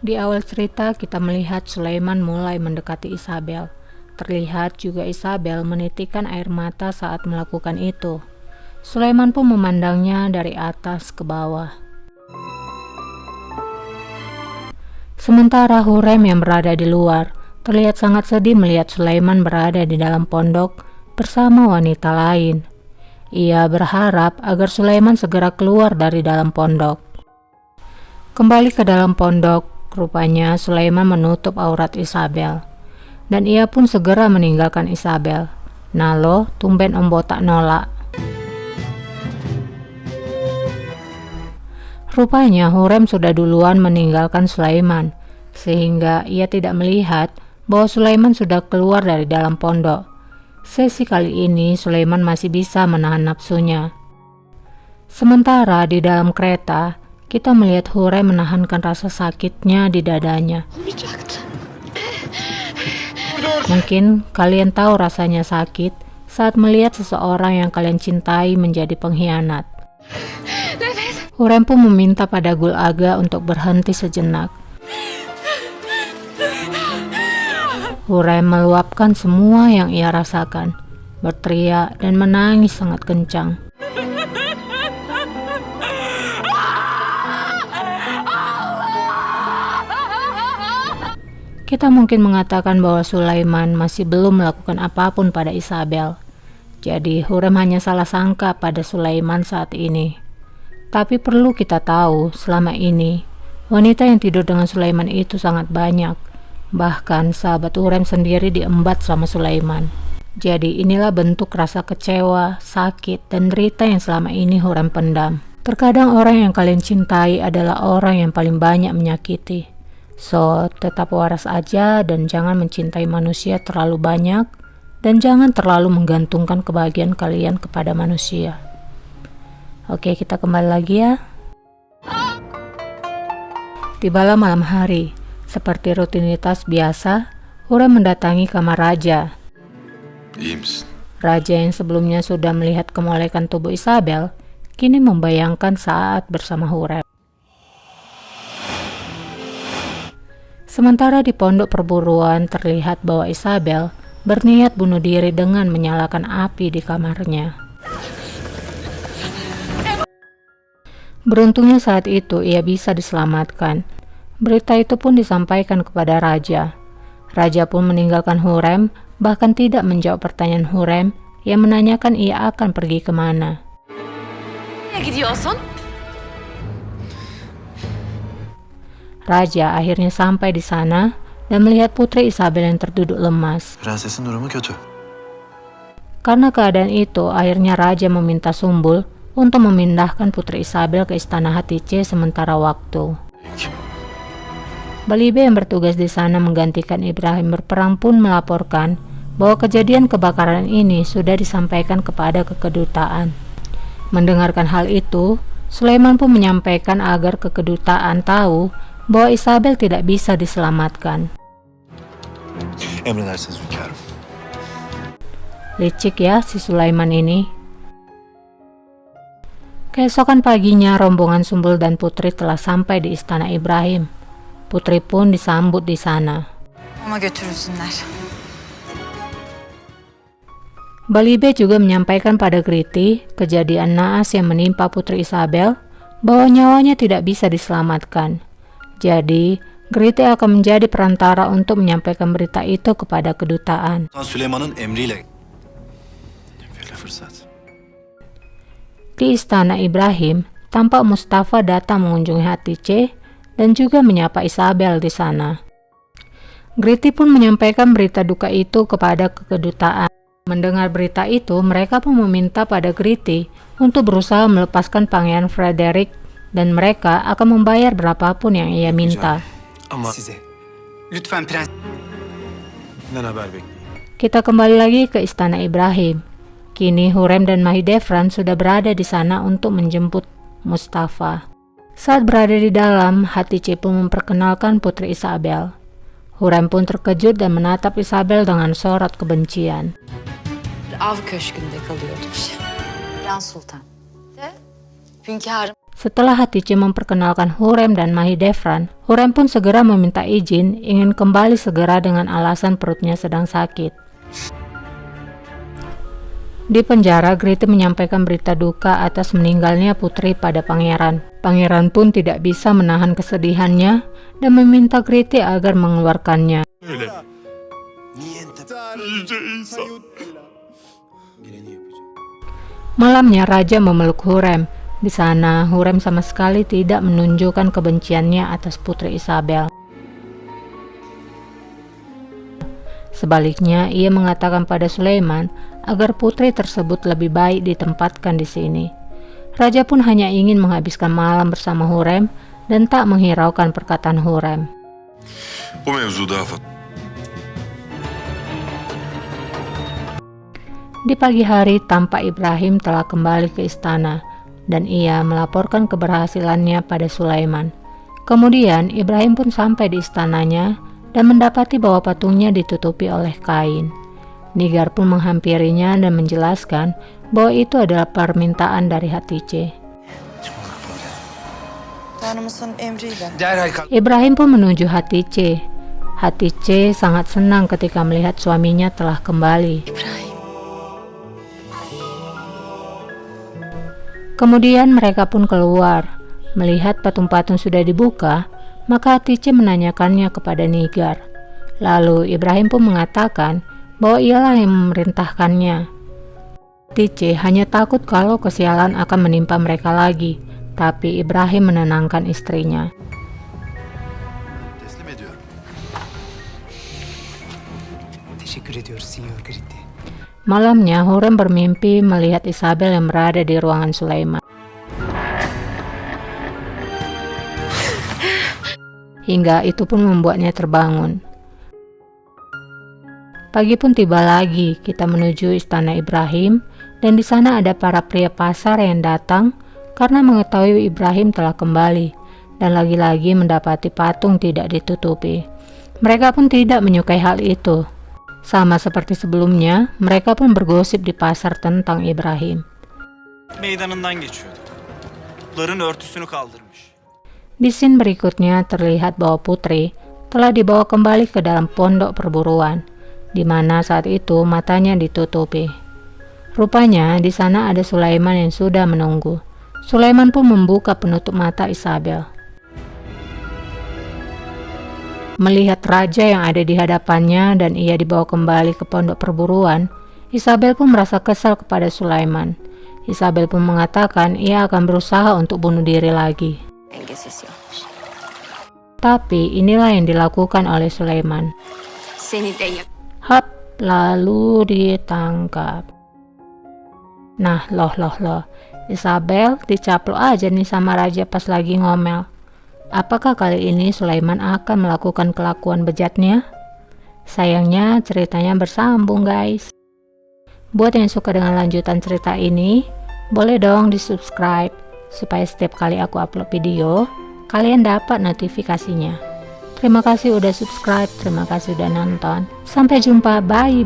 Di awal cerita kita melihat Sulaiman mulai mendekati Isabel. Terlihat juga Isabel menitikkan air mata saat melakukan itu. Sulaiman pun memandangnya dari atas ke bawah. Sementara Hurrem yang berada di luar terlihat sangat sedih melihat Sulaiman berada di dalam pondok bersama wanita lain. Ia berharap agar Sulaiman segera keluar dari dalam pondok. Kembali ke dalam pondok, rupanya Sulaiman menutup aurat Isabel. Dan ia pun segera meninggalkan Isabel. Nalo, tumben Embo tak nolak. Rupanya Hurrem sudah duluan meninggalkan Sulaiman, sehingga ia tidak melihat bahwa Sulaiman sudah keluar dari dalam pondok. Sesi kali ini Sulaiman masih bisa menahan nafsunya. Sementara di dalam kereta, kita melihat Hurrem menahankan rasa sakitnya di dadanya. Mungkin kalian tahu rasanya sakit saat melihat seseorang yang kalian cintai menjadi pengkhianat. Hurrem pun meminta pada Gul Aga untuk berhenti sejenak. Hurrem meluapkan semua yang ia rasakan, berteriak dan menangis sangat kencang. Kita mungkin mengatakan bahwa Sulaiman masih belum melakukan apapun pada Isabel. Jadi Hurrem hanya salah sangka pada Sulaiman saat ini. Tapi perlu kita tahu, selama ini wanita yang tidur dengan Sulaiman itu sangat banyak. Bahkan sahabat Hurrem sendiri diembat sama Sulaiman. Jadi inilah bentuk rasa kecewa, sakit, dan derita yang selama ini Hurrem pendam. Terkadang orang yang kalian cintai adalah orang yang paling banyak menyakiti. So, tetap waras aja dan jangan mencintai manusia terlalu banyak, dan jangan terlalu menggantungkan kebahagiaan kalian kepada manusia. Oke, kita kembali lagi ya. Tibalah malam hari. Seperti rutinitas biasa, Hurrem mendatangi kamar raja. Raja yang sebelumnya sudah melihat kemolekan tubuh Isabel, kini membayangkan saat bersama Hurrem. Sementara di pondok perburuan terlihat bahwa Isabel berniat bunuh diri dengan menyalakan api di kamarnya. Beruntungnya saat itu ia bisa diselamatkan. Berita itu pun disampaikan kepada raja. Raja pun meninggalkan Hurrem, bahkan tidak menjawab pertanyaan Hurrem yang menanyakan ia akan pergi kemana. Raja akhirnya sampai di sana dan melihat putri Isabel yang terduduk lemas. Karena keadaan itu, akhirnya raja meminta Sumbul untuk memindahkan putri Isabel ke istana Hatice sementara waktu. Balibe yang bertugas di sana menggantikan Ibrahim berperang pun melaporkan bahwa kejadian kebakaran ini sudah disampaikan kepada kedutaan. Mendengarkan hal itu, Sulaiman pun menyampaikan agar kedutaan tahu bahwa Isabel tidak bisa diselamatkan. Licik ya si Sulaiman ini. Keesokan paginya rombongan Sumbul dan Putri telah sampai di istana Ibrahim. Putri pun disambut di sana. Balibe juga menyampaikan pada Griti kejadian naas yang menimpa Putri Isabel, bahwa nyawanya tidak bisa diselamatkan. Jadi, Griti akan menjadi perantara untuk menyampaikan berita itu kepada kedutaan. Di istana Ibrahim, tampak Mustafa datang mengunjungi Hatice dan juga menyapa Isabel di sana. Griti pun menyampaikan berita duka itu kepada kedutaan. Mendengar berita itu, mereka pun meminta pada Griti untuk berusaha melepaskan Pangeran Frederick dan mereka akan membayar berapapun yang ia minta. Kita kembali lagi ke istana Ibrahim. Kini Hurrem dan Mahidevran sudah berada di sana untuk menjemput Mustafa. Saat berada di dalam, Hatice pun memperkenalkan putri Isabel. Hurrem pun terkejut dan menatap Isabel dengan sorot kebencian. Setelah Hatice memperkenalkan Hurrem dan Mahidevran, Hurrem pun segera meminta izin ingin kembali segera dengan alasan perutnya sedang sakit. Di penjara, Gritty menyampaikan berita duka atas meninggalnya putri pada pangeran. Pangeran pun tidak bisa menahan kesedihannya dan meminta Gritty agar mengeluarkannya. Malamnya Raja memeluk Hurrem. Di sana, Hurrem sama sekali tidak menunjukkan kebenciannya atas Putri Isabel. Sebaliknya, ia mengatakan pada Sulaiman agar putri tersebut lebih baik ditempatkan di sini. Raja pun hanya ingin menghabiskan malam bersama Hurrem dan tak menghiraukan perkataan Hurrem. Di pagi hari, tampak Ibrahim telah kembali ke istana dan ia melaporkan keberhasilannya pada Sulaiman. Kemudian Ibrahim pun sampai di istananya dan mendapati bahwa patungnya ditutupi oleh kain. Nigar pun menghampirinya dan menjelaskan bahwa itu adalah permintaan dari Hatice. Ibrahim pun menuju Hatice. Hatice sangat senang ketika melihat suaminya telah kembali. Kemudian mereka pun keluar. Melihat patung-patung sudah dibuka, maka Hatice menanyakannya kepada Nigar. Lalu Ibrahim pun mengatakan bahwa ialah yang memerintahkannya. Hatice hanya takut kalau kesialan akan menimpa mereka lagi, tapi Ibrahim menenangkan istrinya. Malamnya, Hurrem bermimpi melihat Isabel yang berada di ruangan Sulaiman. Hingga itu pun membuatnya terbangun. Pagi pun tiba lagi, kita menuju istana Ibrahim, dan di sana ada para pria pasar yang datang karena mengetahui Ibrahim telah kembali, dan lagi-lagi mendapati patung tidak ditutupi. Mereka pun tidak menyukai hal itu. Sama seperti sebelumnya, mereka pun bergosip di pasar tentang Ibrahim. Di scene berikutnya terlihat bahwa putri telah dibawa kembali ke dalam pondok perburuan, di mana saat itu matanya ditutupi. Rupanya di sana ada Sulaiman yang sudah menunggu. Sulaiman pun membuka penutup mata Isabel. Melihat raja yang ada di hadapannya dan ia dibawa kembali ke pondok perburuan, Isabel pun merasa kesal kepada Sulaiman. Isabel pun mengatakan ia akan berusaha untuk bunuh diri lagi. Tapi inilah yang dilakukan oleh Sulaiman. Hap, lalu ditangkap. Nah, loh. Isabel dicaplok aja nih sama raja pas lagi ngomel. Apakah kali ini Sulaiman akan melakukan kelakuan bejatnya? Sayangnya ceritanya bersambung guys. Buat yang suka dengan lanjutan cerita ini, boleh dong di subscribe supaya setiap kali aku upload video, kalian dapat notifikasinya. Terima kasih udah subscribe, terima kasih udah nonton. Sampai jumpa, bye.